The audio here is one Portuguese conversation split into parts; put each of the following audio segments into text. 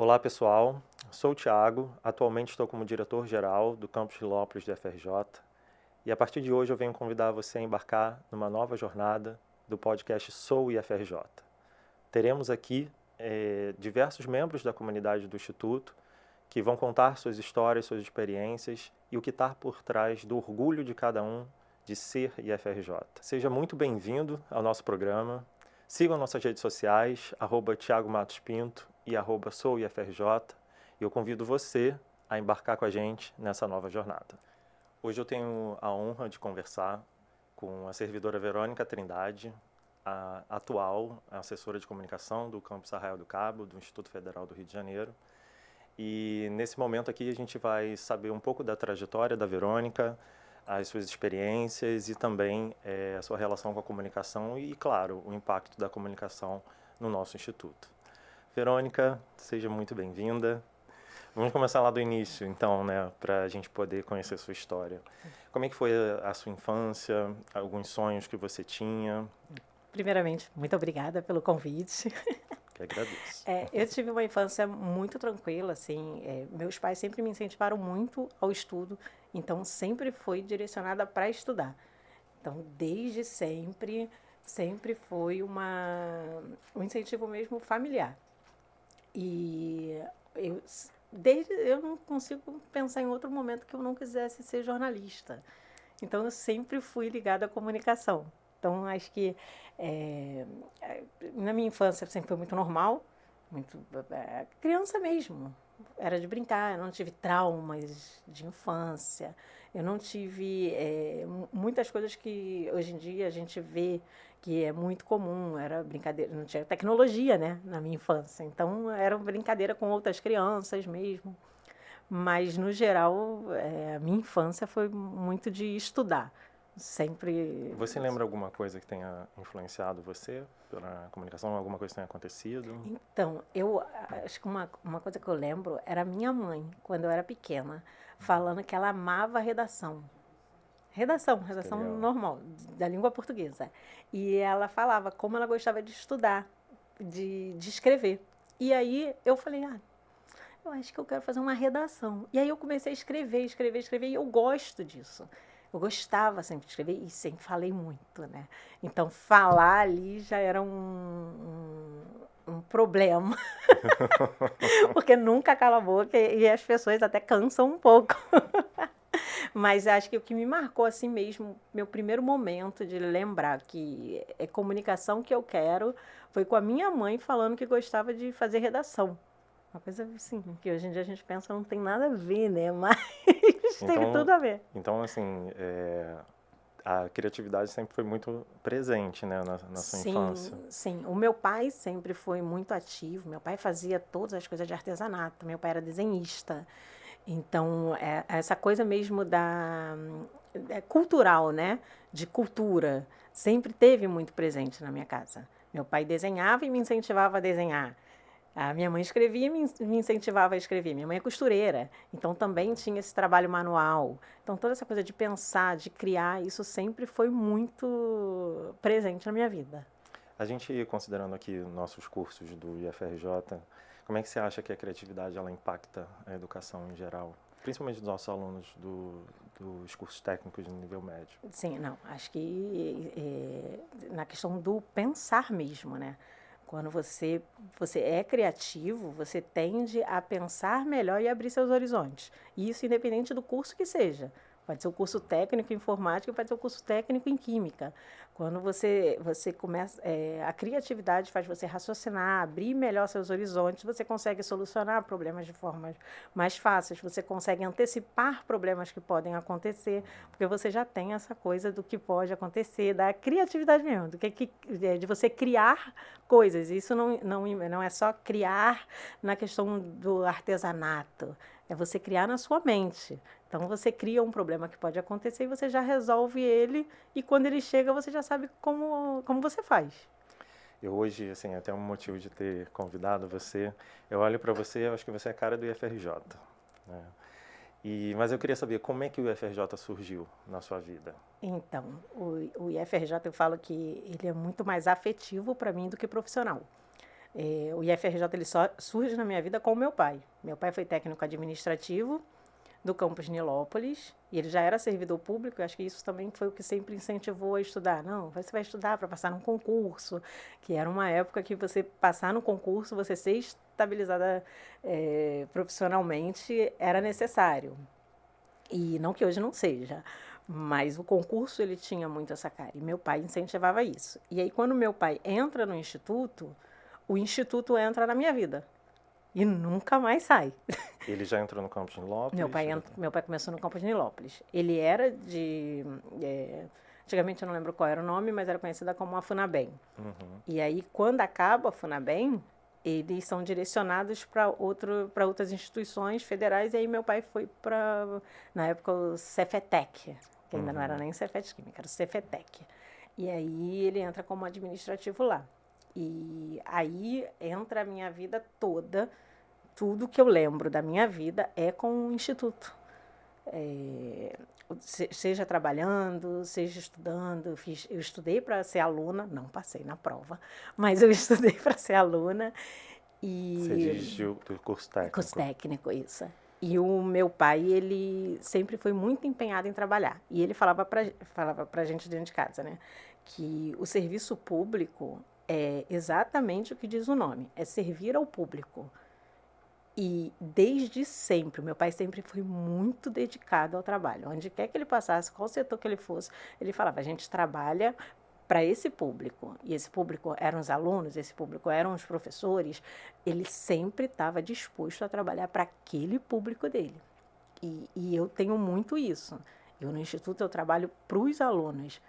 Olá pessoal, sou o Thiago, atualmente estou como diretor-geral do Campus Rilópolis do FRJ e a partir de hoje eu venho convidar você a embarcar numa nova jornada do podcast Sou IFRJ. Teremos aqui diversos membros da comunidade do Instituto que vão contar suas histórias, suas experiências e o que está por trás do orgulho de cada um de ser IFRJ. Seja muito bem-vindo ao nosso programa. Sigam nossas redes sociais, @Thiago Matos Pinto e @SouIFRJ, e eu convido você a embarcar com a gente nessa nova jornada. Hoje eu tenho a honra de conversar com a servidora Verônica Trindade, a atual assessora de comunicação do Campus Arraial do Cabo, do Instituto Federal do Rio de Janeiro. E nesse momento aqui a gente vai saber um pouco da trajetória da Verônica, as suas experiências e também a sua relação com a comunicação e, claro, o impacto da comunicação no nosso instituto. Verônica, seja muito bem-vinda. Vamos começar lá do início, então, né, para a gente poder conhecer a sua história. Como é que foi a sua infância, alguns sonhos que você tinha? Primeiramente, muito obrigada pelo convite. Que agradeço. Eu tive uma infância muito tranquila, assim, meus pais sempre me incentivaram muito ao estudo, então sempre fui direcionada para estudar. Então, desde sempre foi um incentivo mesmo familiar. E eu não consigo pensar em outro momento que eu não quisesse ser jornalista. Então, eu sempre fui ligada à comunicação. Então, acho que na minha infância sempre foi muito normal, muito criança mesmo. Era de brincar, eu não tive traumas de infância, eu não tive muitas coisas que hoje em dia a gente vê que é muito comum, era brincadeira, não tinha tecnologia, né, na minha infância, então era brincadeira com outras crianças mesmo. Mas, no geral, a minha infância foi muito de estudar. Sempre. Você lembra alguma coisa que tenha influenciado você pela comunicação? Alguma coisa que tenha acontecido? Então, eu acho que uma coisa que eu lembro era a minha mãe, quando eu era pequena, falando que ela amava redação. Redação normal, da língua portuguesa. E ela falava como ela gostava de estudar, de escrever. E aí eu falei, eu acho que eu quero fazer uma redação. E aí eu comecei a escrever, e eu gosto disso. Eu gostava sempre de escrever e sempre falei muito, né? Então, falar ali já era um problema. Porque nunca cala a boca e as pessoas até cansam um pouco. Mas acho que o que me marcou assim mesmo, meu primeiro momento de lembrar que é comunicação que eu quero, foi com a minha mãe falando que gostava de fazer redação. Uma coisa assim, que hoje em dia a gente pensa não tem nada a ver, né? Mas teve tudo a ver. Então, assim, a criatividade sempre foi muito presente, né, na sua infância. Sim. O meu pai sempre foi muito ativo. Meu pai fazia todas as coisas de artesanato. Meu pai era desenhista. Então, essa coisa mesmo cultural, né? De cultura, sempre teve muito presente na minha casa. Meu pai desenhava e me incentivava a desenhar. A minha mãe escrevia e me incentivava a escrever. Minha mãe é costureira, então também tinha esse trabalho manual. Então, toda essa coisa de pensar, de criar, isso sempre foi muito presente na minha vida. A gente, considerando aqui nossos cursos do IFRJ, como é que você acha que a criatividade ela impacta a educação em geral? Principalmente dos nossos alunos dos cursos técnicos de nível médio. Sim, não, acho que na questão do pensar mesmo, né? Quando você é criativo, você tende a pensar melhor e abrir seus horizontes. E isso independente do curso que seja. Pode ser o curso técnico em informática, pode ser o curso técnico em química. Quando você começa, a criatividade faz você raciocinar, abrir melhor seus horizontes, você consegue solucionar problemas de formas mais fáceis, você consegue antecipar problemas que podem acontecer, porque você já tem essa coisa do que pode acontecer, da criatividade mesmo, de você criar coisas. Isso não é só criar na questão do artesanato, é você criar na sua mente. Então, você cria um problema que pode acontecer e você já resolve ele, e quando ele chega, você já sabe como você faz. Eu hoje, assim, até um motivo de ter convidado você, eu olho para você, eu acho que você é a cara do IFRJ, né? Mas eu queria saber como é que o IFRJ surgiu na sua vida? Então, o IFRJ, eu falo que ele é muito mais afetivo para mim do que profissional. O IFRJ ele só surge na minha vida com o meu pai. Meu pai foi técnico administrativo do campus Nilópolis, e ele já era servidor público. Eu acho que isso também foi o que sempre incentivou a estudar. Não, você vai estudar para passar num concurso, que era uma época que você passar no concurso, você ser estabilizada profissionalmente era necessário. E não que hoje não seja, mas o concurso ele tinha muito essa cara, e meu pai incentivava isso. E aí quando meu pai entra no instituto, o instituto entra na minha vida. E nunca mais sai. Ele já entrou no campus de Nilópolis? Meu pai começou no campus de Nilópolis. Ele era antigamente eu não lembro qual era o nome, mas era conhecida como a FUNABEM. Uhum. E aí, quando acaba a FUNABEM, eles são direcionados para outras instituições federais. E aí meu pai foi para, na época, o Cefetec, que ainda não era nem Cefet Química, era o Cefetec. E aí ele entra como administrativo lá. E aí entra a minha vida toda. Tudo que eu lembro da minha vida é com o instituto. Seja trabalhando, seja estudando. Eu estudei para ser aluna, não passei na prova, mas eu estudei para ser aluna. Você dirigiu do curso técnico? Curso técnico, isso. E o meu pai, ele sempre foi muito empenhado em trabalhar. E ele falava pra gente dentro de casa, né? Que o serviço público é exatamente o que diz o nome, é servir ao público. E desde sempre, o meu pai sempre foi muito dedicado ao trabalho. Onde quer que ele passasse, qual setor que ele fosse, ele falava, a gente trabalha para esse público. E esse público eram os alunos, esse público eram os professores. Ele sempre estava disposto a trabalhar para aquele público dele. E eu tenho muito isso. Eu no Instituto eu trabalho para os alunos.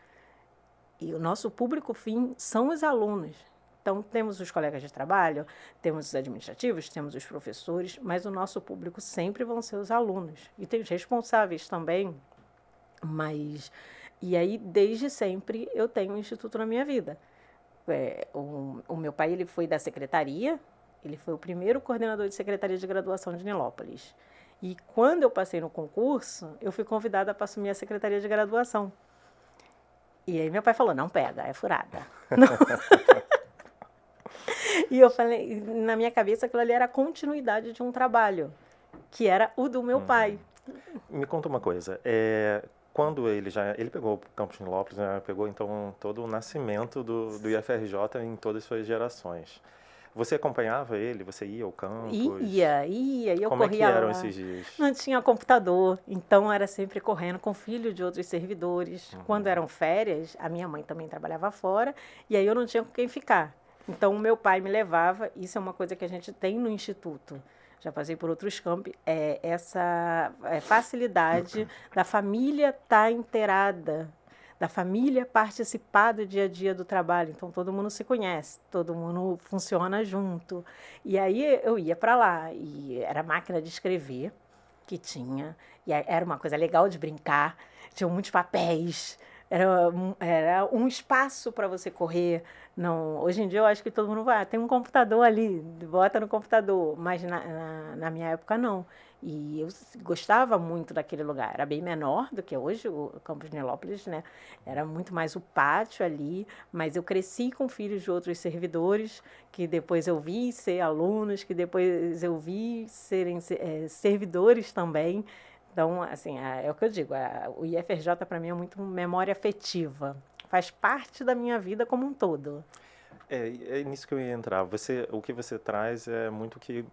E o nosso público fim são os alunos. Então, temos os colegas de trabalho, temos os administrativos, temos os professores, mas o nosso público sempre vão ser os alunos. E tem os responsáveis também, mas... E aí, desde sempre, eu tenho um instituto na minha vida. O meu pai ele foi da secretaria, ele foi o primeiro coordenador de secretaria de graduação de Nilópolis. E quando eu passei no concurso, eu fui convidada para assumir a secretaria de graduação. E aí meu pai falou, não pega, é furada. E eu falei, na minha cabeça, aquilo ali era a continuidade de um trabalho, que era o do meu pai. Me conta uma coisa, quando ele pegou o campus de Nilópolis, né, pegou então todo o nascimento do IFRJ em todas as suas gerações. Você acompanhava ele? Você ia ao campus? Ia, e eu Como corria é que eram lá. esses dias? Não tinha computador, então era sempre correndo com filho de outros servidores. Quando eram férias, a minha mãe também trabalhava fora, e aí eu não tinha com quem ficar. Então, o meu pai me levava, isso é uma coisa que a gente tem no Instituto, já passei por outros campi, essa facilidade da família estar inteirada, da família participar do dia a dia do trabalho. Então, todo mundo se conhece, todo mundo funciona junto. E aí eu ia para lá, e era máquina de escrever que tinha, e era uma coisa legal de brincar, tinha muitos papéis, era um espaço para você correr. Não, hoje em dia eu acho que todo mundo vai, tem um computador ali, bota no computador, mas na minha época não. E eu gostava muito daquele lugar, era bem menor do que hoje, o campus de Nilópolis, né? Era muito mais o pátio ali, mas eu cresci com filhos de outros servidores, que depois eu vi ser alunos, que depois eu vi serem servidores também. Então, assim, é o que eu digo, o IFRJ para mim é muito memória afetiva, faz parte da minha vida como um todo. É nisso que eu ia entrar. O que você traz é muito que,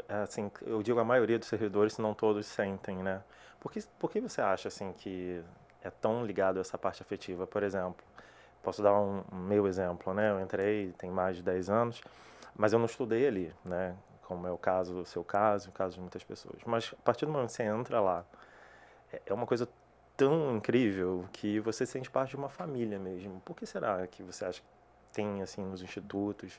assim, eu digo a maioria dos servidores, se não todos, sentem, né? Por que você acha, assim, que é tão ligado a essa parte afetiva? Por exemplo, posso dar um meu exemplo, né? Eu entrei tem mais de 10 anos, mas eu não estudei ali, né? Como é o caso, o seu caso, o caso de muitas pessoas. Mas a partir do momento que você entra lá, é uma coisa tão incrível que você sente parte de uma família mesmo. Por que será que você acha que tem, assim, nos institutos,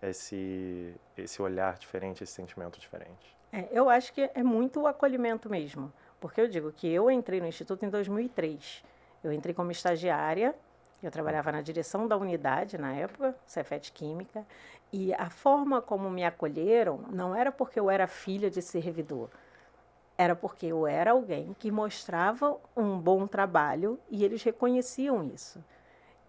esse olhar diferente, esse sentimento diferente? Eu acho que é muito o acolhimento mesmo. Porque eu digo que eu entrei no Instituto em 2003. Eu entrei como estagiária, eu trabalhava na direção da unidade na época, Cefet Química, e a forma como me acolheram não era porque eu era filha de servidor, era porque eu era alguém que mostrava um bom trabalho e eles reconheciam isso.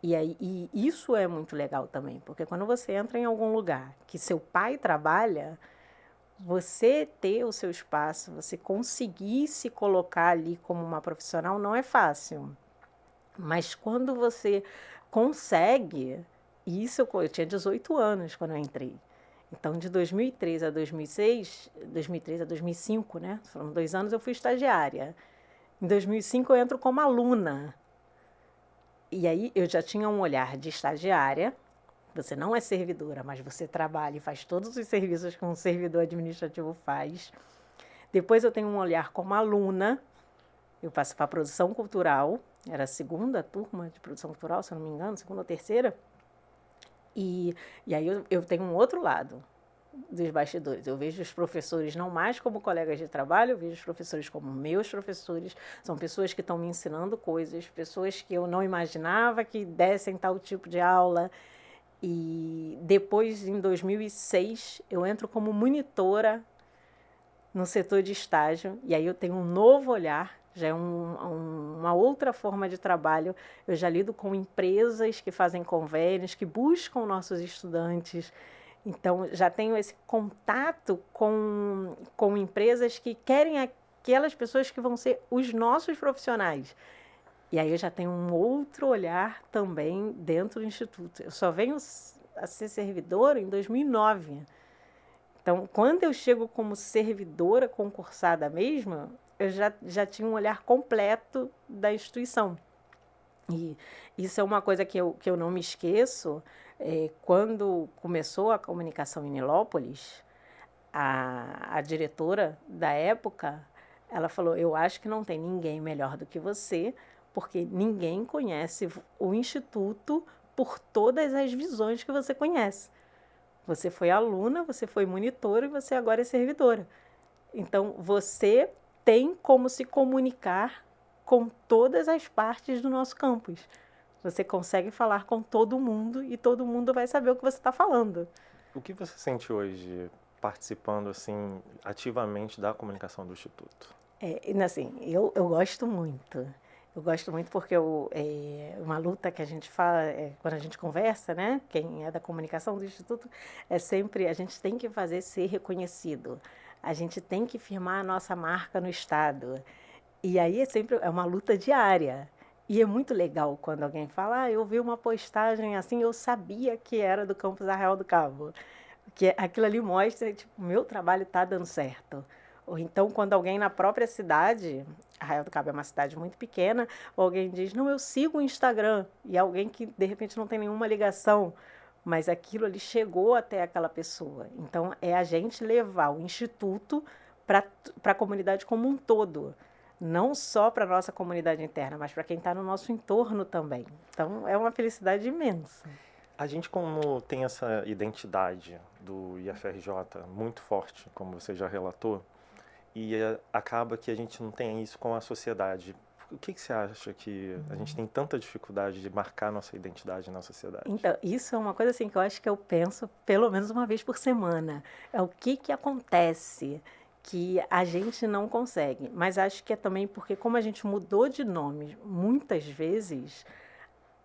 E isso é muito legal também, porque quando você entra em algum lugar que seu pai trabalha, você ter o seu espaço, você conseguir se colocar ali como uma profissional não é fácil. Mas quando você consegue, isso eu tinha 18 anos quando eu entrei. Então, de 2003 a 2006, 2003 a 2005, né? Foram 2 anos, eu fui estagiária. Em 2005, eu entro como aluna. E aí, eu já tinha um olhar de estagiária. Você não é servidora, mas você trabalha e faz todos os serviços que um servidor administrativo faz. Depois, eu tenho um olhar como aluna. Eu passo para a produção cultural. Era a segunda turma de produção cultural, se eu não me engano, segunda ou terceira. E aí eu tenho um outro lado dos bastidores. Eu vejo os professores não mais como colegas de trabalho, eu vejo os professores como meus professores. São pessoas que estão me ensinando coisas, pessoas que eu não imaginava que dessem tal tipo de aula. E depois, em 2006, eu entro como monitora no setor de estágio. E aí eu tenho um novo olhar, já é uma outra forma de trabalho. Eu já lido com empresas que fazem convênios, que buscam nossos estudantes. Então, já tenho esse contato com empresas que querem aquelas pessoas que vão ser os nossos profissionais. E aí eu já tenho um outro olhar também dentro do Instituto. Eu só venho a ser servidora em 2009. Então, quando eu chego como servidora concursada mesmo, eu já tinha um olhar completo da instituição. E isso é uma coisa que eu não me esqueço. Quando começou a comunicação em Nilópolis, a diretora da época, ela falou, eu acho que não tem ninguém melhor do que você, porque ninguém conhece o Instituto por todas as visões que você conhece. Você foi aluna, você foi monitora e você agora é servidora. Então, você tem como se comunicar com todas as partes do nosso campus. Você consegue falar com todo mundo e todo mundo vai saber o que você está falando. O que você sente hoje participando assim ativamente da comunicação do Instituto? Assim, eu gosto muito. Eu gosto muito porque uma luta que a gente fala, quando a gente conversa, né? Quem é da comunicação do Instituto, é sempre a gente tem que fazer ser reconhecido. A gente tem que firmar a nossa marca no Estado. E aí é uma luta diária. E é muito legal quando alguém fala, eu vi uma postagem assim, eu sabia que era do Campus Arraial do Cabo. Porque aquilo ali mostra, tipo, o meu trabalho está dando certo. Ou então, quando alguém na própria cidade, Arraial do Cabo é uma cidade muito pequena, ou alguém diz, não, eu sigo o Instagram, e alguém que, de repente, não tem nenhuma ligação, mas aquilo ali chegou até aquela pessoa. Então, é a gente levar o Instituto para a comunidade como um todo. Não só para a nossa comunidade interna, mas para quem está no nosso entorno também. Então, é uma felicidade imensa. A gente, como tem essa identidade do IFRJ muito forte, como você já relatou, e acaba que a gente não tem isso com a sociedade. O que você acha que a gente tem tanta dificuldade de marcar nossa identidade na sociedade? Então, isso é uma coisa assim que eu acho que eu penso pelo menos uma vez por semana. É o que acontece que a gente não consegue. Mas acho que é também porque como a gente mudou de nome muitas vezes,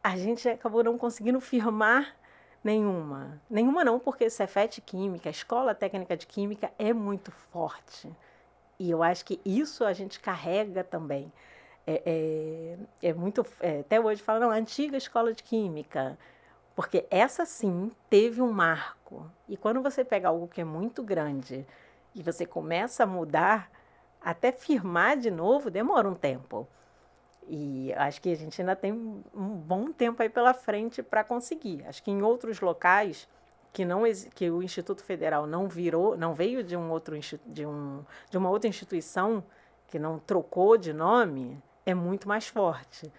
a gente acabou não conseguindo firmar nenhuma. Nenhuma não, porque Cefet Química, a Escola Técnica de Química é muito forte. E eu acho que isso a gente carrega também. Até hoje falam, não, a antiga Escola de Química, porque essa sim teve um marco. E quando você pega algo que é muito grande e você começa a mudar, até firmar de novo demora um tempo. E acho que a gente ainda tem um bom tempo aí pela frente para conseguir. Acho que em outros locais que o Instituto Federal não veio de uma outra instituição que não trocou de nome, é muito mais forte.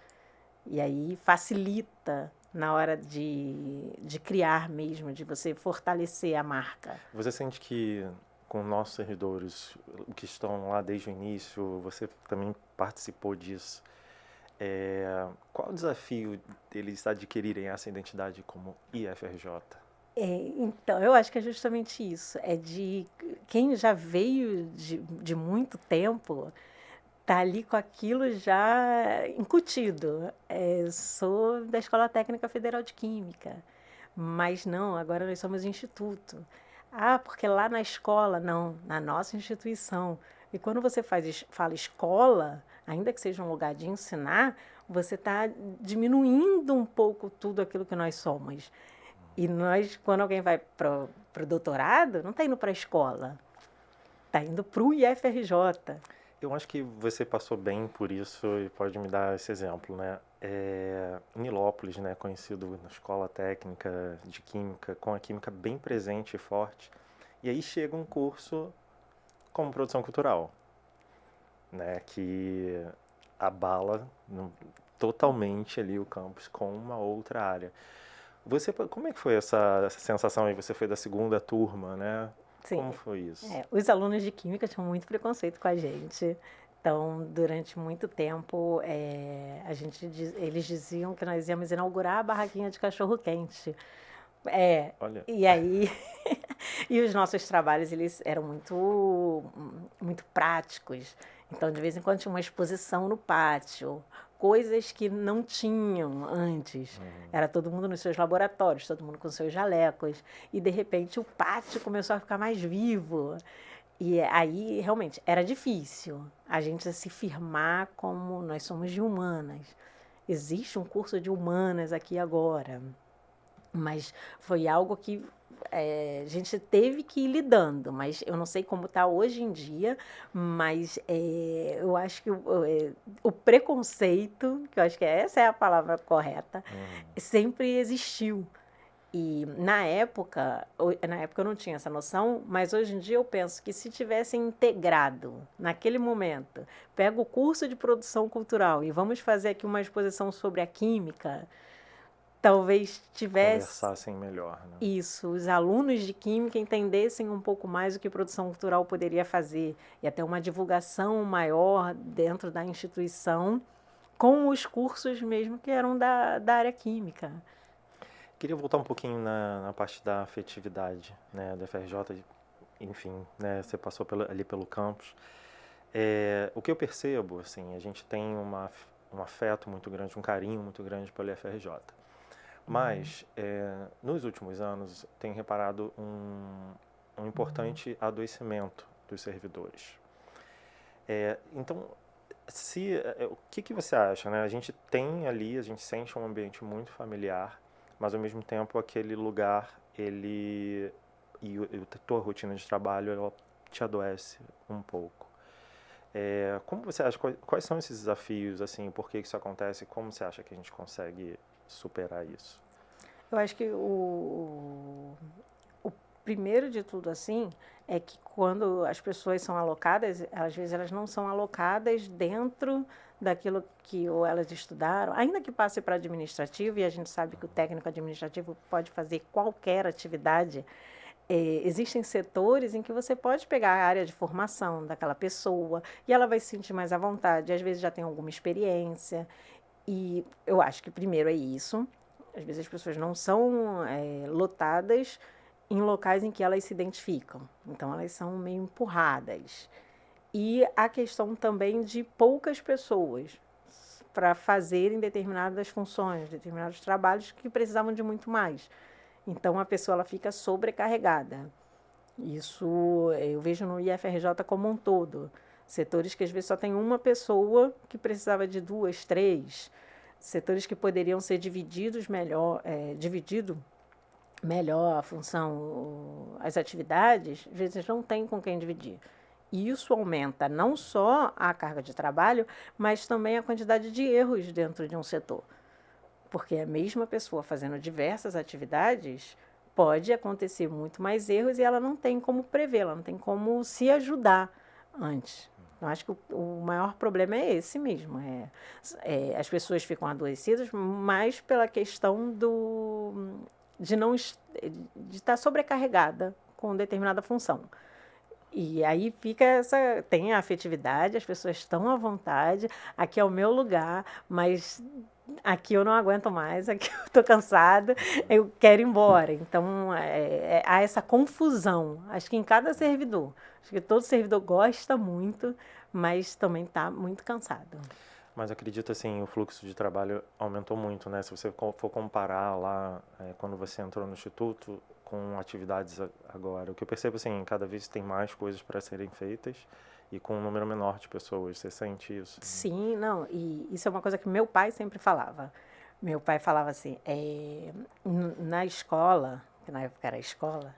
E aí facilita na hora de criar mesmo, de você fortalecer a marca. Você sente que com nossos servidores, que estão lá desde o início, você também participou disso, qual o desafio deles adquirirem essa identidade como IFRJ? Então, eu acho que é justamente isso. É de quem já veio de muito tempo, tá ali com aquilo já incutido. Sou da Escola Técnica Federal de Química, mas não, agora nós somos instituto. Ah, porque lá na escola, não, na nossa instituição. E quando você fala escola, ainda que seja um lugar de ensinar, você está diminuindo um pouco tudo aquilo que nós somos. E nós, quando alguém vai para o doutorado, não está indo para a escola, está indo para o IFRJ. Eu acho que você passou bem por isso e pode me dar esse exemplo, né? Nilópolis, né, conhecido na escola técnica de química, com a química bem presente e forte. E aí chega um curso como produção cultural, né, que abala totalmente ali o campus com uma outra área. Como é que foi essa sensação aí? Você foi da segunda turma, né? Sim. Como foi isso? Os alunos de química tinham muito preconceito com a gente. Então, durante muito tempo, eles diziam que nós íamos inaugurar a barraquinha de cachorro-quente. Olha. E aí, e os nossos trabalhos, eles eram muito práticos. Então, de vez em quando tinha uma exposição no pátio, coisas que não tinham antes. Era todo mundo nos seus laboratórios, todo mundo com seus jalecos. E, de repente, o pátio começou a ficar mais vivo. E aí, realmente, era difícil a gente se firmar como nós somos de humanas. Existe um curso de humanas aqui agora. Mas foi algo que a gente teve que ir lidando, mas eu não sei como está hoje em dia, mas eu acho que o preconceito, que eu acho que essa é a palavra correta, sempre existiu. E na época eu não tinha essa noção, mas hoje em dia eu penso que se tivessem integrado naquele momento, pega o curso de produção cultural e vamos fazer aqui uma exposição sobre a química, talvez conversassem melhor, né? Isso, os alunos de química entendessem um pouco mais o que produção cultural poderia fazer e até uma divulgação maior dentro da instituição com os cursos mesmo que eram da área química. Queria voltar um pouquinho na parte da afetividade, né, da FRJ, enfim, né, você passou ali pelo campus. O que eu percebo, assim, a gente tem um afeto muito grande, um carinho muito grande pelo FRJ. Mas, nos últimos anos, tenho reparado um importante adoecimento dos servidores. Então, o que você acha, né? A gente tem ali, a gente sente um ambiente muito familiar, mas ao mesmo tempo aquele lugar, e a tua rotina de trabalho, ela te adoece um pouco. Como você acha, quais são esses desafios, assim, por que isso acontece, como você acha que a gente consegue superar isso? Eu acho que o primeiro de tudo, assim, é que quando as pessoas são alocadas, às vezes elas não são alocadas dentro daquilo que ou elas estudaram, ainda que passe para administrativo, e a gente sabe que o técnico administrativo pode fazer qualquer atividade, existem setores em que você pode pegar a área de formação daquela pessoa e ela vai se sentir mais à vontade, às vezes já tem alguma experiência, e eu acho que primeiro é isso. Às vezes as pessoas não são lotadas em locais em que elas se identificam. Então, elas são meio empurradas. E a questão também de poucas pessoas para fazerem determinadas funções, determinados trabalhos que precisavam de muito mais. Então, a pessoa ela fica sobrecarregada. Isso eu vejo no IFRJ como um todo. Setores que às vezes só tem uma pessoa que precisava de 2, 3. Setores que poderiam ser dividido melhor a função, as atividades, às vezes não tem com quem dividir. E isso aumenta não só a carga de trabalho, mas também a quantidade de erros dentro de um setor. Porque a mesma pessoa fazendo diversas atividades, pode acontecer muito mais erros e ela não tem como prever, ela não tem como se ajudar antes. Eu acho que o maior problema é esse mesmo. As pessoas ficam adoecidas, mais pela questão de estar sobrecarregada com determinada função. E aí tem a afetividade, as pessoas estão à vontade, aqui é o meu lugar, mas aqui eu não aguento mais, aqui eu estou cansada, eu quero ir embora. Então, há essa confusão. Acho que em cada servidor. Acho que todo servidor gosta muito, mas também está muito cansado. Mas acredito assim, o fluxo de trabalho aumentou muito, né? Se você for comparar lá, quando você entrou no instituto, com atividades agora, o que eu percebo assim, cada vez tem mais coisas para serem feitas e com um número menor de pessoas. Você sente isso? Sim, não, e isso é uma coisa que meu pai sempre falava. Meu pai falava assim, na escola, que na época era escola,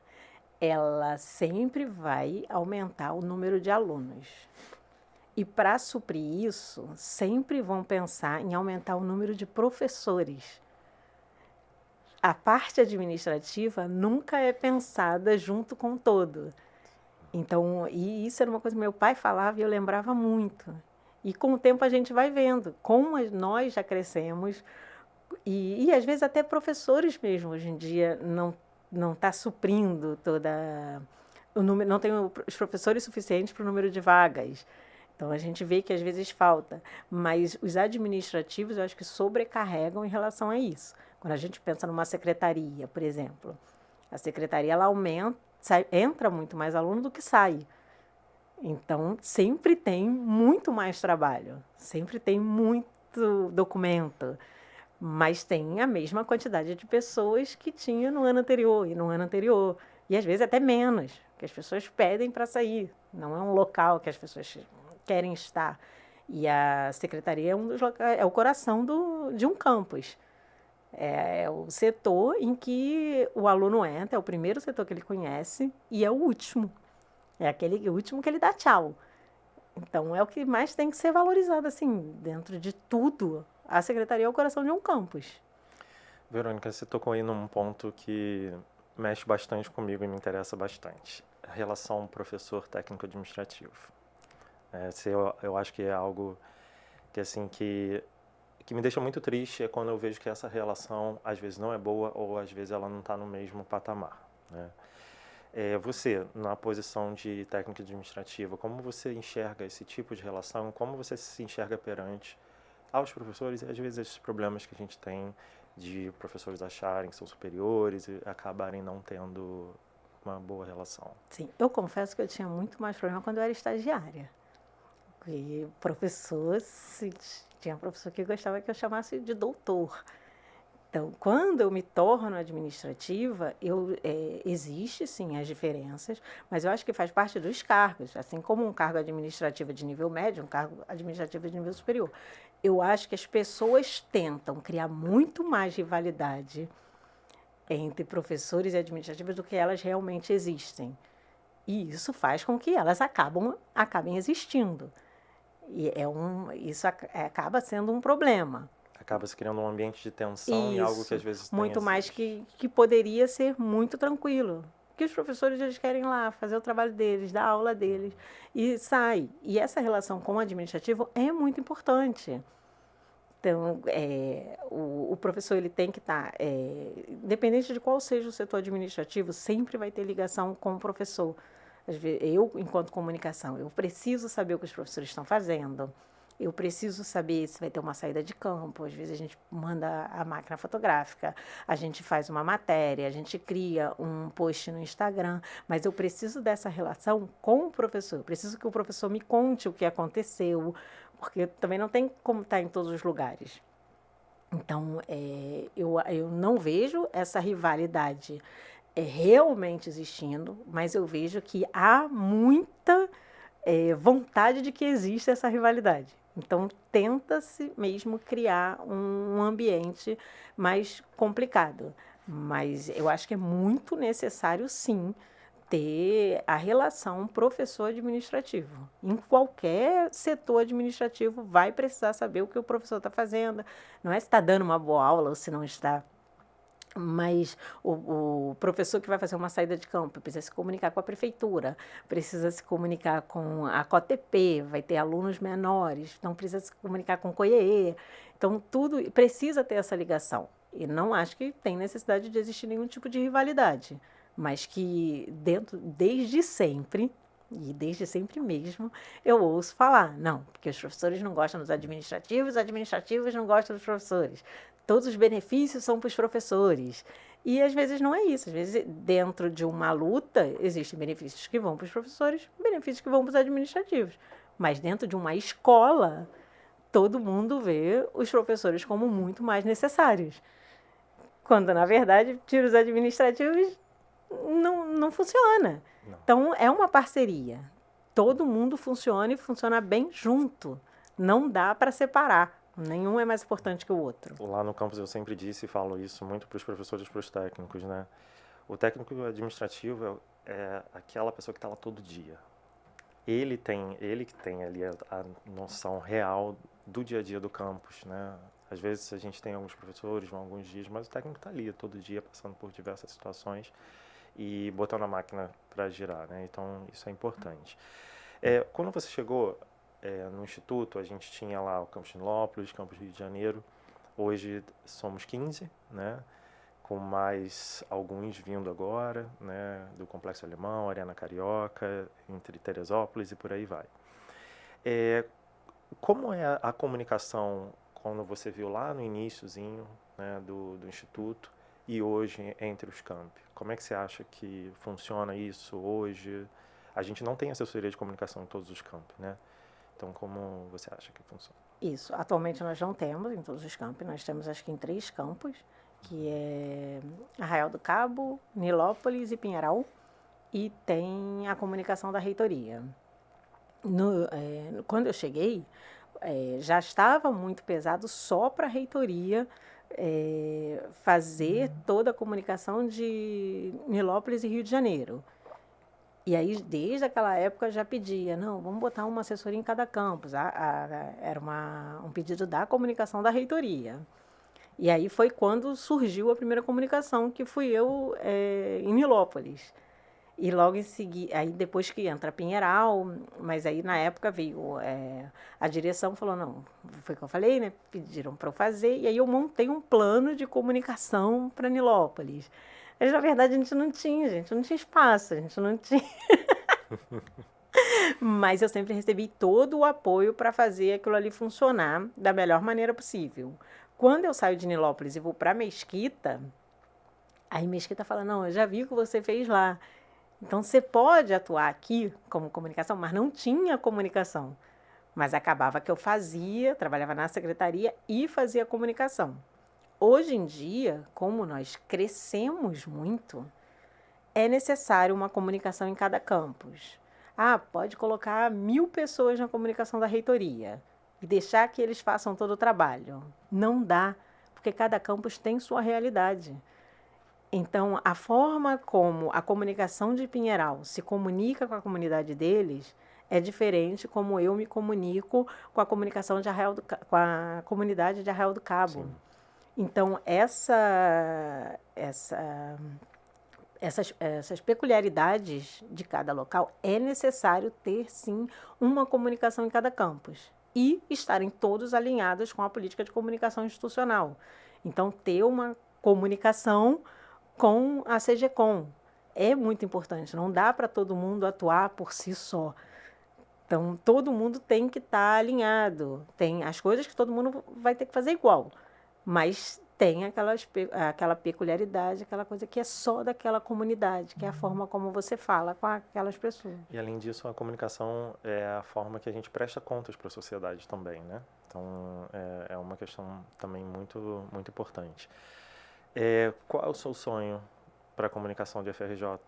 ela sempre vai aumentar o número de alunos. E para suprir isso, sempre vão pensar em aumentar o número de professores. A parte administrativa nunca é pensada junto com o todo. Então, e isso era uma coisa que meu pai falava e eu lembrava muito. E com o tempo a gente vai vendo como nós já crescemos e às vezes até professores mesmo hoje em dia não está suprindo toda o número, não tem os professores suficientes para o número de vagas. Então, a gente vê que às vezes falta, mas os administrativos eu acho que sobrecarregam em relação a isso. Quando a gente pensa numa secretaria, por exemplo, a secretaria ela aumenta, entra muito mais aluno do que sai. Então, sempre tem muito mais trabalho, sempre tem muito documento, mas tem a mesma quantidade de pessoas que tinha no ano anterior e no ano anterior, e às vezes até menos, que as pessoas pedem para sair. Não é um local que as pessoas querem estar. E a secretaria é um dos locais, é o coração de um campus. É o setor em que o aluno entra, é o primeiro setor que ele conhece e é o último. É aquele último que ele dá tchau. Então, é o que mais tem que ser valorizado, assim, dentro de tudo. A secretaria é o coração de um campus. Verônica, você tocou aí num ponto que mexe bastante comigo e me interessa bastante. A relação professor técnico-administrativo. Eu acho que é algo que, assim, que me deixa muito triste é quando eu vejo que essa relação às vezes não é boa ou às vezes ela não está no mesmo patamar, né? Você, na posição de técnica administrativa, como você enxerga esse tipo de relação? Como você se enxerga perante aos professores e às vezes esses problemas que a gente tem de professores acharem que são superiores e acabarem não tendo uma boa relação? Sim, eu confesso que eu tinha muito mais problema quando eu era estagiária. E professor, tinha professor que gostava que eu chamasse de doutor. Então, quando eu me torno administrativa, existe sim as diferenças, mas eu acho que faz parte dos cargos, assim como um cargo administrativo de nível médio, um cargo administrativo de nível superior. Eu acho que as pessoas tentam criar muito mais rivalidade entre professores e administrativas do que elas realmente existem. E isso faz com que elas acabem existindo. E isso acaba sendo um problema. Acaba se criando um ambiente de tensão e algo que às vezes tem muito mais que poderia ser muito tranquilo. Que os professores eles querem lá fazer o trabalho deles, dar a aula deles e sai. E essa relação com o administrativo é muito importante. Então, o professor ele tem que estar, independente de qual seja o setor administrativo, sempre vai ter ligação com o professor. Às vezes, eu, enquanto comunicação, eu preciso saber o que os professores estão fazendo. Eu preciso saber se vai ter uma saída de campo. Às vezes a gente manda a máquina fotográfica, a gente faz uma matéria, a gente cria um post no Instagram, mas eu preciso dessa relação com o professor. Eu preciso que o professor me conte o que aconteceu, porque também não tem como estar em todos os lugares. Então, eu não vejo essa rivalidade realmente existindo, mas eu vejo que há muita vontade de que exista essa rivalidade. Então, tenta-se mesmo criar um ambiente mais complicado. Mas eu acho que é muito necessário, sim, ter a relação professor-administrativo. Em qualquer setor administrativo, vai precisar saber o que o professor está fazendo. Não é se está dando uma boa aula ou se não está. Mas o professor que vai fazer uma saída de campo precisa se comunicar com a prefeitura, precisa se comunicar com a COTP, vai ter alunos menores, então precisa se comunicar com o COIE. Então, tudo precisa ter essa ligação. E não acho que tem necessidade de existir nenhum tipo de rivalidade, mas que desde sempre, E desde sempre mesmo eu ouço falar, não, porque os professores não gostam dos administrativos, os administrativos não gostam dos professores. Todos os benefícios são para os professores. E às vezes não é isso. Às vezes, dentro de uma luta, existem benefícios que vão para os professores, benefícios que vão para os administrativos. Mas dentro de uma escola, todo mundo vê os professores como muito mais necessários. Quando, na verdade, tira os administrativos, não funciona. Não. Então, é uma parceria. Todo mundo funciona e funciona bem junto. Não dá para separar. Nenhum é mais importante que o outro. Lá no campus eu sempre disse e falo isso muito para os professores e para os técnicos, né? O técnico administrativo é aquela pessoa que está lá todo dia. Ele que tem ali a noção real do dia a dia do campus, né? Às vezes a gente tem alguns professores, vão alguns dias, mas o técnico está ali todo dia, passando por diversas situações e botando a máquina para girar, né? Então isso é importante. Quando você chegou no Instituto, a gente tinha lá o Campus Nilópolis, Campus Rio de Janeiro. Hoje somos 15, né? Com mais alguns vindo agora, né? Do Complexo Alemão, Arena Carioca, entre Teresópolis e por aí vai. Como é a comunicação quando você viu lá no iniciozinho, né, do Instituto e hoje entre os campi? Como é que você acha que funciona isso hoje? A gente não tem assessoria de comunicação em todos os campi, né? Então, como você acha que funciona? Isso. Atualmente nós não temos em todos os campi. Nós temos, acho que em 3 campos, que é Arraial do Cabo, Nilópolis e Pinheiral. E tem a comunicação da reitoria. Quando eu cheguei, já estava muito pesado só para a reitoria fazer toda a comunicação de Nilópolis e Rio de Janeiro. E aí, desde aquela época, já pedia, não, vamos botar uma assessoria em cada campus. Era um pedido da comunicação da reitoria. E aí foi quando surgiu a primeira comunicação, que fui eu em Nilópolis. E logo em seguida, aí depois que entra Pinheiral, mas aí na época veio, a direção falou, não, foi o que eu falei, né? Pediram para eu fazer, e aí eu montei um plano de comunicação para Nilópolis. Mas na verdade a gente não tinha espaço, a gente não tinha. Mas eu sempre recebi todo o apoio para fazer aquilo ali funcionar da melhor maneira possível. Quando eu saio de Nilópolis e vou para Mesquita, aí Mesquita fala, não, eu já vi o que você fez lá. Então, você pode atuar aqui como comunicação, mas não tinha comunicação. Mas acabava que eu trabalhava na secretaria e fazia comunicação. Hoje em dia, como nós crescemos muito, é necessário uma comunicação em cada campus. Pode colocar 1000 pessoas na comunicação da reitoria e deixar que eles façam todo o trabalho. Não dá, porque cada campus tem sua realidade. Então, a forma como a comunicação de Pinheiral se comunica com a comunidade deles é diferente como eu me comunico com a comunicação com a comunidade de Arraial do Cabo. Sim. Então, essas peculiaridades de cada local, é necessário ter, sim, uma comunicação em cada campus e estarem todos alinhados com a política de comunicação institucional. Então, ter uma comunicação com a CGCOM é muito importante. Não dá para todo mundo atuar por si só. Então, todo mundo tem que estar alinhado. Tem as coisas que todo mundo vai ter que fazer igual, mas tem aquela peculiaridade, aquela coisa que é só daquela comunidade, que é a forma como você fala com aquelas pessoas. E, além disso, a comunicação é a forma que a gente presta contas para a sociedade também, né? Então, é uma questão também muito, muito importante. Qual é o seu sonho para a comunicação de FRJ?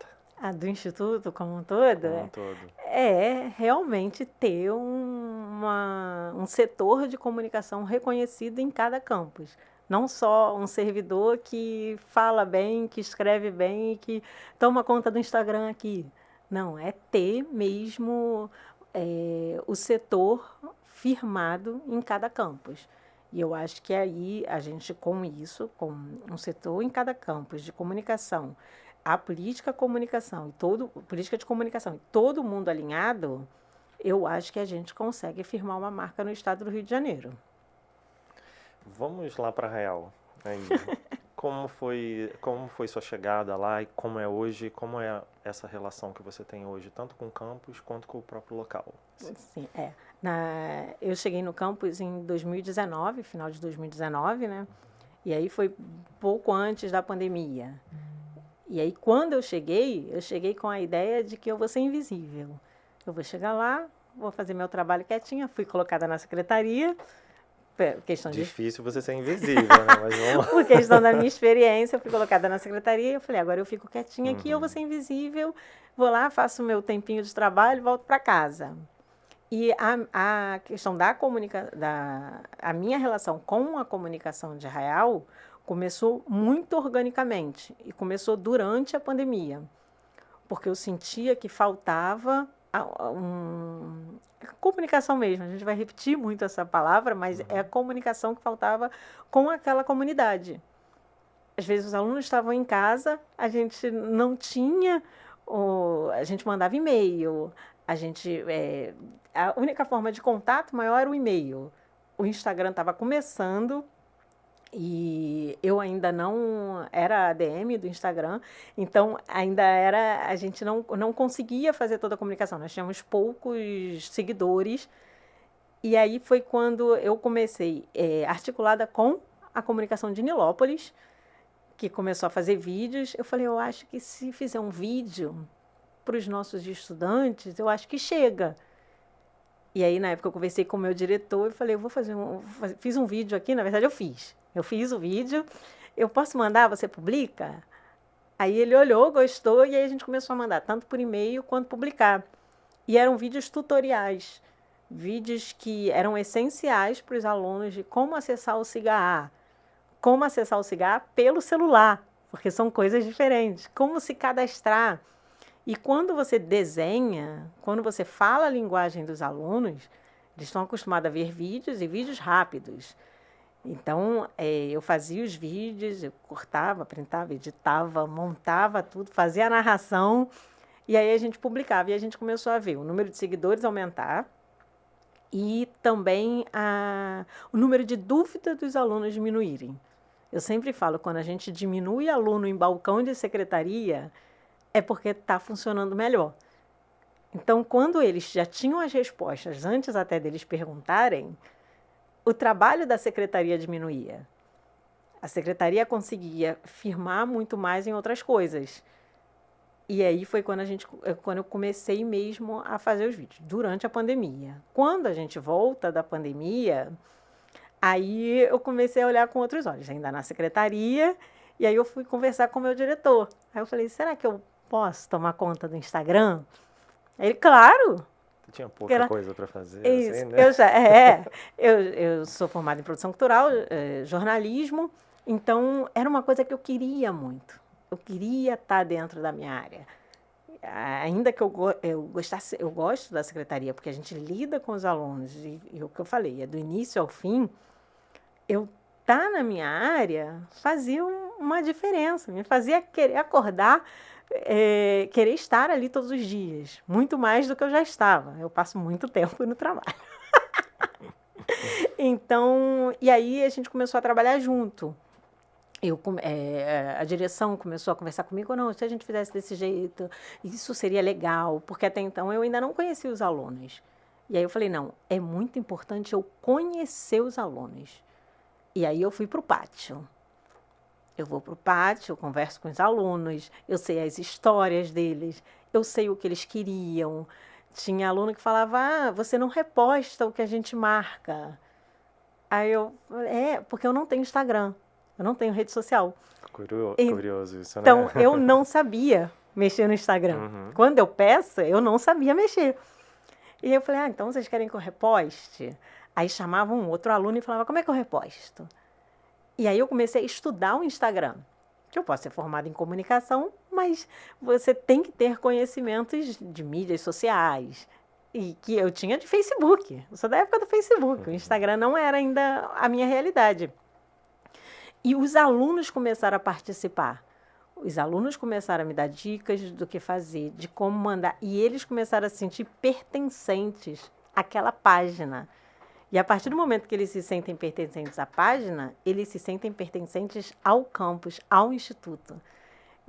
Do Instituto como um todo? Como um todo. É realmente ter um setor de comunicação reconhecido em cada campus. Não só um servidor que fala bem, que escreve bem, que toma conta do Instagram aqui. Não, é ter mesmo o setor firmado em cada campus. E eu acho que aí a gente, com isso, com um setor em cada campus de comunicação, a política de comunicação e todo mundo alinhado, eu acho que a gente consegue firmar uma marca no estado do Rio de Janeiro. Vamos lá para Arraial. Como foi sua chegada lá e como é hoje? Como é essa relação que você tem hoje, tanto com o campus quanto com o próprio local? Sim, eu cheguei no campus em 2019, final de 2019, né? E aí foi pouco antes da pandemia. E aí, quando eu cheguei com a ideia de que eu vou ser invisível. Eu vou chegar lá, vou fazer meu trabalho quietinha, fui colocada na secretaria. Difícil você ser invisível, né? Mas vamos... Por questão da minha experiência, eu fui colocada na secretaria e eu falei, agora eu fico quietinha aqui, eu vou ser invisível, vou lá, faço o meu tempinho de trabalho e volto para casa. E a questão da comunicação, a minha relação com a comunicação de Arraial começou muito organicamente e começou durante a pandemia, porque eu sentia que faltava comunicação mesmo. A gente vai repetir muito essa palavra, mas é a comunicação que faltava com aquela comunidade. Às vezes os alunos estavam em casa, a gente não tinha, a gente mandava e-mail, a única forma de contato maior era o e-mail. O Instagram estava começando e eu ainda não era ADM do Instagram, então ainda a gente não conseguia fazer toda a comunicação. Nós tínhamos poucos seguidores e aí foi quando eu comecei, articulada com a comunicação de Nilópolis, que começou a fazer vídeos. Eu falei, eu acho que se fizer um vídeo para os nossos estudantes, eu acho que chega. E aí, na época, eu conversei com o meu diretor e falei, fiz um vídeo aqui, na verdade, eu fiz o vídeo, eu posso mandar, você publica? Aí ele olhou, gostou, e aí a gente começou a mandar, tanto por e-mail quanto publicar. E eram vídeos tutoriais, vídeos que eram essenciais para os alunos de como acessar o SIGA pelo celular, porque são coisas diferentes, como se cadastrar. E quando você desenha, quando você fala a linguagem dos alunos, eles estão acostumados a ver vídeos e vídeos rápidos. Então, eu fazia os vídeos, eu cortava, printava, editava, montava tudo, fazia a narração, e aí a gente publicava. E a gente começou a ver o número de seguidores aumentar e também o número de dúvidas dos alunos diminuírem. Eu sempre falo, quando a gente diminui aluno em balcão de secretaria, é porque está funcionando melhor. Então, quando eles já tinham as respostas, antes até deles perguntarem, o trabalho da secretaria diminuía. A secretaria conseguia firmar muito mais em outras coisas. E aí foi quando eu comecei mesmo a fazer os vídeos, durante a pandemia. Quando a gente volta da pandemia, aí eu comecei a olhar com outros olhos, ainda na secretaria, e aí eu fui conversar com o meu diretor. Aí eu falei, será que eu posso tomar conta do Instagram? Ele, claro. Tinha pouca coisa para fazer. Isso, assim, né? Eu sou formada em produção cultural, jornalismo, então era uma coisa que eu queria muito. Eu queria estar dentro da minha área. Ainda que eu gosto da secretaria, porque a gente lida com os alunos, e o que eu falei, do início ao fim, eu estar na minha área fazia uma diferença, me fazia querer acordar, querer estar ali todos os dias, muito mais do que eu já estava. Eu passo muito tempo no trabalho. Então, e aí a gente começou a trabalhar junto. A direção começou a conversar comigo, não, se a gente fizesse desse jeito, isso seria legal, porque até então eu ainda não conhecia os alunos. E aí eu falei, não, é muito importante eu conhecer os alunos. E aí eu fui para o pátio. Eu vou para o pátio, eu converso com os alunos, eu sei as histórias deles, eu sei o que eles queriam. Tinha aluno que falava, você não reposta o que a gente marca. Aí eu, porque eu não tenho Instagram. Eu não tenho rede social. Curioso isso, né? Então, eu não sabia mexer no Instagram. Uhum. Quando eu peço, eu não sabia mexer. E eu falei, então vocês querem que eu reposte? Aí chamava um outro aluno e falava, como é que eu reposto? E aí eu comecei a estudar o Instagram. Que eu posso ser formada em comunicação, mas você tem que ter conhecimentos de mídias sociais. E que eu tinha de Facebook. Eu sou da época do Facebook. O Instagram não era ainda a minha realidade. E os alunos começaram a participar. Os alunos começaram a me dar dicas do que fazer, de como mandar. E eles começaram a se sentir pertencentes àquela página. E a partir do momento que eles se sentem pertencentes à página, eles se sentem pertencentes ao campus, ao instituto.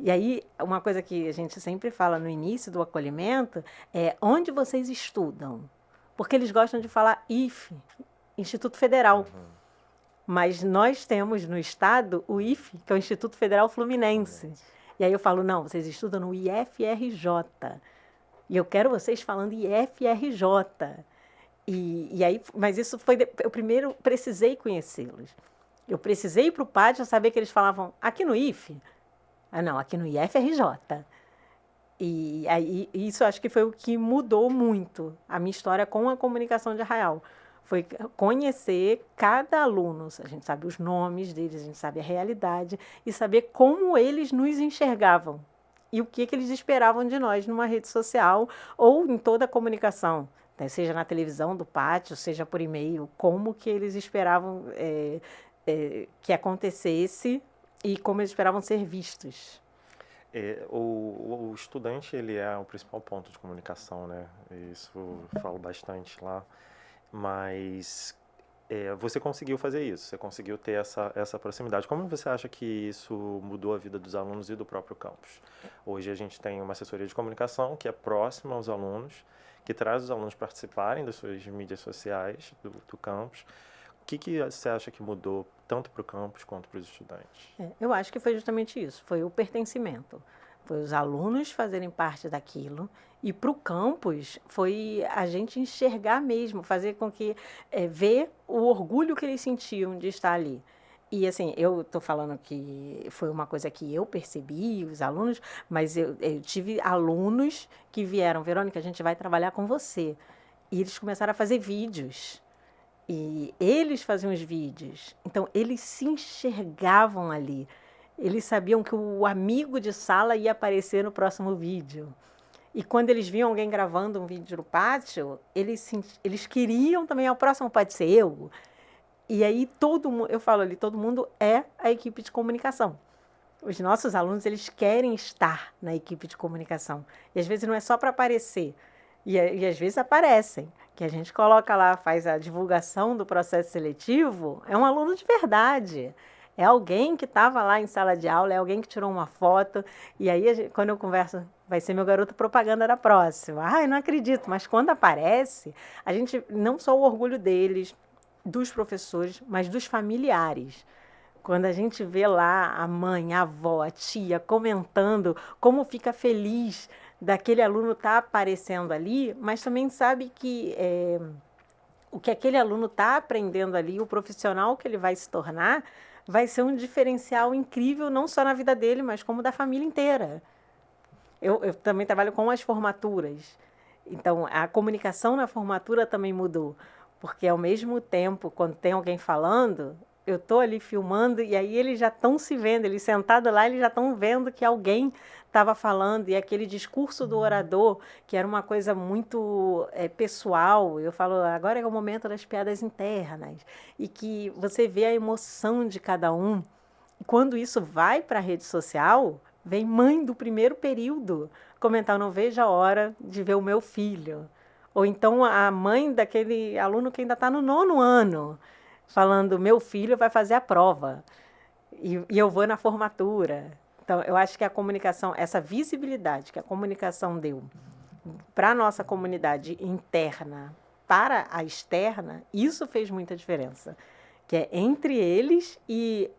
E aí, uma coisa que a gente sempre fala no início do acolhimento é onde vocês estudam. Porque eles gostam de falar IFE, Instituto Federal. Mas nós temos no estado o IFE, que é o Instituto Federal Fluminense. E aí eu falo, não, vocês estudam no IFRJ. E eu quero vocês falando IFRJ. E aí, mas isso foi... Eu primeiro precisei conhecê-los. Eu precisei ir para o pátio saber que eles falavam aqui no IFE. Ah, não, aqui no IFRJ. E aí, isso acho que foi o que mudou muito a minha história com a comunicação de Arraial. Foi conhecer cada aluno, a gente sabe os nomes deles, a gente sabe a realidade, e saber como eles nos enxergavam e o que eles esperavam de nós numa rede social ou em toda a comunicação, né? Seja na televisão do pátio, seja por e-mail, como que eles esperavam que acontecesse e como eles esperavam ser vistos. O estudante, ele é o principal ponto de comunicação, né? Isso eu falo bastante lá. Mas você conseguiu fazer isso, você conseguiu ter essa proximidade. Como você acha que isso mudou a vida dos alunos e do próprio campus? Hoje a gente tem uma assessoria de comunicação que é próxima aos alunos, que traz os alunos participarem das suas mídias sociais do campus. O que você acha que mudou tanto para o campus quanto para os estudantes? Eu acho que foi justamente isso, foi o pertencimento. Foi os alunos fazerem parte daquilo e para o campus foi a gente enxergar mesmo, fazer com que, ver o orgulho que eles sentiam de estar ali. E assim, eu estou falando que foi uma coisa que eu percebi, os alunos, mas eu tive alunos que vieram, Verônica, a gente vai trabalhar com você. E eles começaram a fazer vídeos. E eles faziam os vídeos. Então, eles se enxergavam ali. Eles sabiam que o amigo de sala ia aparecer no próximo vídeo. E quando eles viam alguém gravando um vídeo no pátio, eles queriam também, o próximo pode ser eu. E aí eu falo ali, todo mundo é a equipe de comunicação. Os nossos alunos, eles querem estar na equipe de comunicação. E às vezes não é só para aparecer. E às vezes aparecem, que a gente coloca lá, faz a divulgação do processo seletivo, é um aluno de verdade. É alguém que estava lá em sala de aula, é alguém que tirou uma foto. E aí, quando eu converso, vai ser meu garoto propaganda da próxima. Ai, não acredito, mas quando aparece, a gente, não só o orgulho deles, dos professores, mas dos familiares. Quando a gente vê lá a mãe, a avó, a tia comentando como fica feliz daquele aluno estar aparecendo ali, mas também sabe que o que aquele aluno está aprendendo ali, o profissional que ele vai se tornar, vai ser um diferencial incrível, não só na vida dele, mas como da família inteira. Eu também trabalho com as formaturas. Então, a comunicação na formatura também mudou. Porque, ao mesmo tempo, quando tem alguém falando, eu estou ali filmando e aí eles já estão se vendo, eles sentados lá, eles já estão vendo que alguém estava falando. E aquele discurso do orador, que era uma coisa muito pessoal, eu falo, agora é o momento das piadas internas. E que você vê a emoção de cada um. E quando isso vai para a rede social, vem mãe do primeiro período comentar, eu não vejo a hora de ver o meu filho. Ou então a mãe daquele aluno que ainda está no 9º ano, falando, meu filho vai fazer a prova e eu vou na formatura. Então, eu acho que a comunicação, essa visibilidade que a comunicação deu para a nossa comunidade interna, para a externa, isso fez muita diferença. Que é entre eles e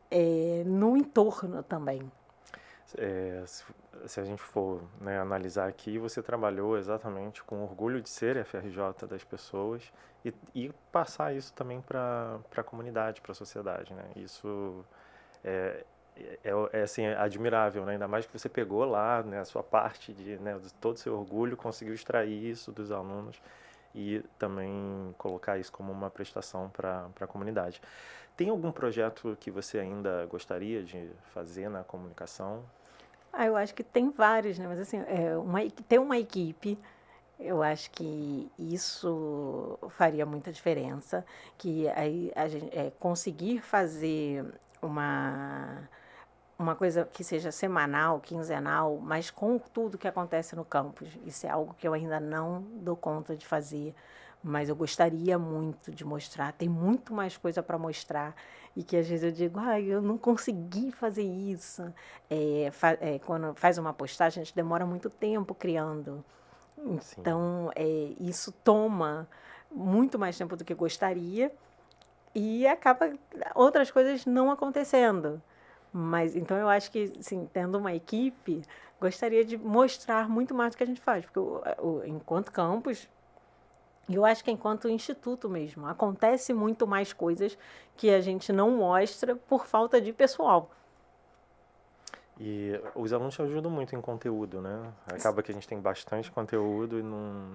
no entorno também. Se a gente for, né, analisar aqui, você trabalhou exatamente com orgulho de ser FRJ das pessoas e passar isso também para a comunidade, para a sociedade, né? Isso é assim, admirável, né? Ainda mais que você pegou lá, né, a sua parte de, né, de todo o seu orgulho, conseguiu extrair isso dos alunos e também colocar isso como uma prestação para a comunidade. Tem algum projeto que você ainda gostaria de fazer na comunicação? Eu acho que tem vários, né? Mas assim, ter uma equipe, eu acho que isso faria muita diferença, que aí a gente conseguir fazer uma coisa que seja semanal, quinzenal, mas com tudo que acontece no campus. Isso é algo que eu ainda não dou conta de fazer, mas eu gostaria muito de mostrar, tem muito mais coisa para mostrar, e que às vezes eu digo, eu não consegui fazer isso. Quando faz uma postagem, a gente demora muito tempo criando, então isso toma muito mais tempo do que gostaria, e acaba outras coisas não acontecendo. Mas então eu acho que, assim, tendo uma equipe, gostaria de mostrar muito mais do que a gente faz, porque enquanto campus, e eu acho que enquanto instituto mesmo, acontece muito mais coisas que a gente não mostra por falta de pessoal. E os alunos te ajudam muito em conteúdo, né? Acaba que a gente tem bastante conteúdo e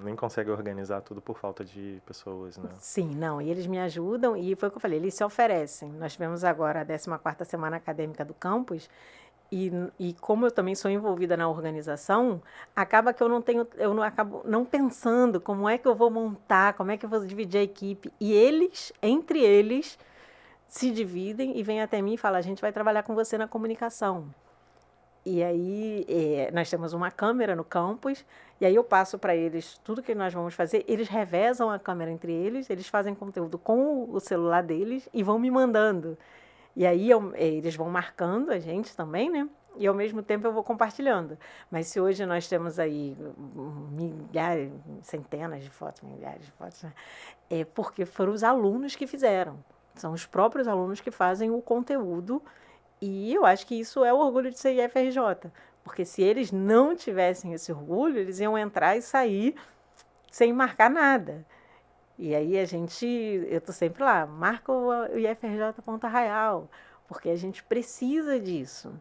nem consegue organizar tudo por falta de pessoas, né? Sim, não, e eles me ajudam, e foi o que eu falei, eles se oferecem. Nós tivemos agora a 14ª Semana Acadêmica do Campus, e como eu também sou envolvida na organização, acaba que eu não acabo não pensando como é que eu vou montar, como é que eu vou dividir a equipe. E eles, entre eles, se dividem e vêm até mim e falam, a gente vai trabalhar com você na comunicação. E aí nós temos uma câmera no campus, e aí eu passo para eles tudo que nós vamos fazer, eles revezam a câmera entre eles fazem conteúdo com o celular deles e vão me mandando. E aí eles vão marcando a gente também, né? E ao mesmo tempo eu vou compartilhando. Mas se hoje nós temos aí milhares, centenas de fotos, milhares de fotos, né? É porque foram os alunos que fizeram. São os próprios alunos que fazem o conteúdo. E eu acho que isso é o orgulho de ser IFRJ. Porque se eles não tivessem esse orgulho, eles iam entrar e sair sem marcar nada. E aí eu estou sempre lá, marca o IFRJ Ponta Arraial, porque a gente precisa disso.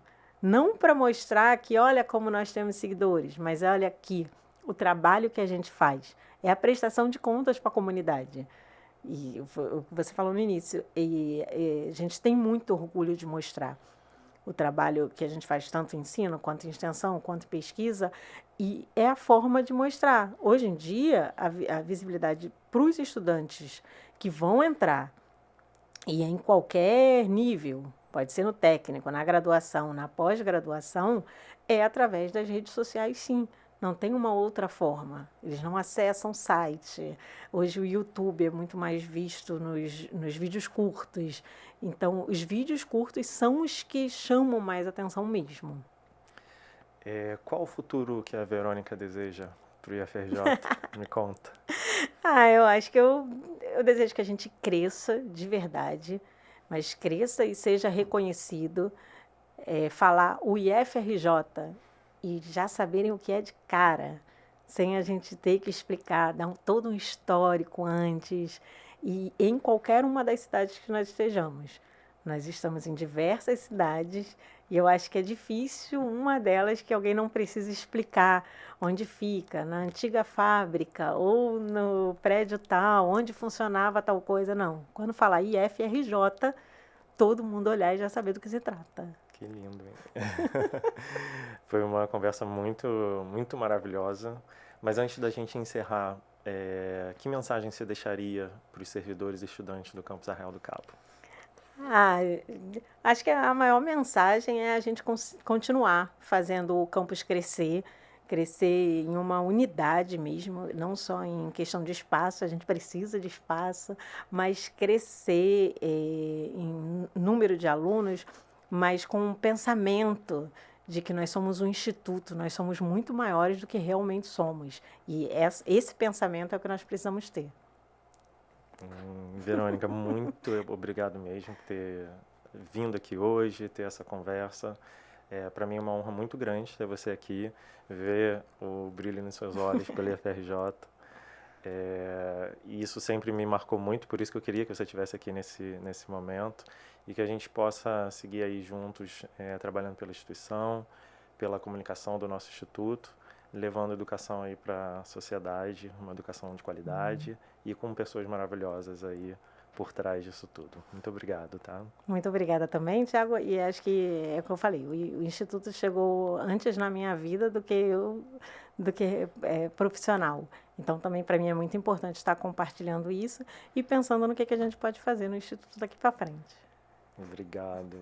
Não para mostrar que olha como nós temos seguidores, mas olha aqui, o trabalho que a gente faz. É a prestação de contas para a comunidade. E o que você falou no início, a gente tem muito orgulho de mostrar o trabalho que a gente faz, tanto em ensino, quanto em extensão, quanto pesquisa, e é a forma de mostrar. Hoje em dia, a visibilidade para os estudantes que vão entrar, e em qualquer nível, pode ser no técnico, na graduação, na pós-graduação, é através das redes sociais, sim. Não tem uma outra forma. Eles não acessam site. Hoje o YouTube é muito mais visto nos vídeos curtos. Então, os vídeos curtos são os que chamam mais atenção mesmo. Qual o futuro que a Verônica deseja para o IFRJ? Me conta. Eu acho que eu desejo que a gente cresça de verdade, mas cresça e seja reconhecido. Falar o IFRJ e já saberem o que é de cara, sem a gente ter que explicar, dar todo um histórico antes, e em qualquer uma das cidades que nós estejamos. Nós estamos em diversas cidades e eu acho que é difícil uma delas que alguém não precise explicar onde fica, na antiga fábrica ou no prédio tal, onde funcionava tal coisa, não. Quando falar IFRJ, todo mundo olhar e já saber do que se trata. Que lindo, hein? Foi uma conversa muito, muito maravilhosa. Mas antes da gente encerrar, que mensagem você deixaria para os servidores e estudantes do Campus Arraial do Cabo? Acho que a maior mensagem é a gente continuar fazendo o campus crescer em uma unidade mesmo, não só em questão de espaço, a gente precisa de espaço, mas crescer em número de alunos, mas com um pensamento de que nós somos um instituto, nós somos muito maiores do que realmente somos. E esse pensamento é o que nós precisamos ter. Verônica, muito obrigado mesmo por ter vindo aqui hoje, ter essa conversa. Para mim é uma honra muito grande ter você aqui, ver o brilho nos seus olhos pela IFRJ. E isso sempre me marcou muito, por isso que eu queria que você estivesse aqui nesse momento e que a gente possa seguir aí juntos, trabalhando pela instituição, pela comunicação do nosso instituto, levando educação aí para a sociedade, uma educação de qualidade e com pessoas maravilhosas aí por trás disso tudo. Muito obrigado, tá? Muito obrigada também, Thiago, e acho que é o que eu falei, o Instituto chegou antes na minha vida do que profissional. Então, também para mim é muito importante estar compartilhando isso e pensando no que a gente pode fazer no Instituto daqui para frente. Obrigado.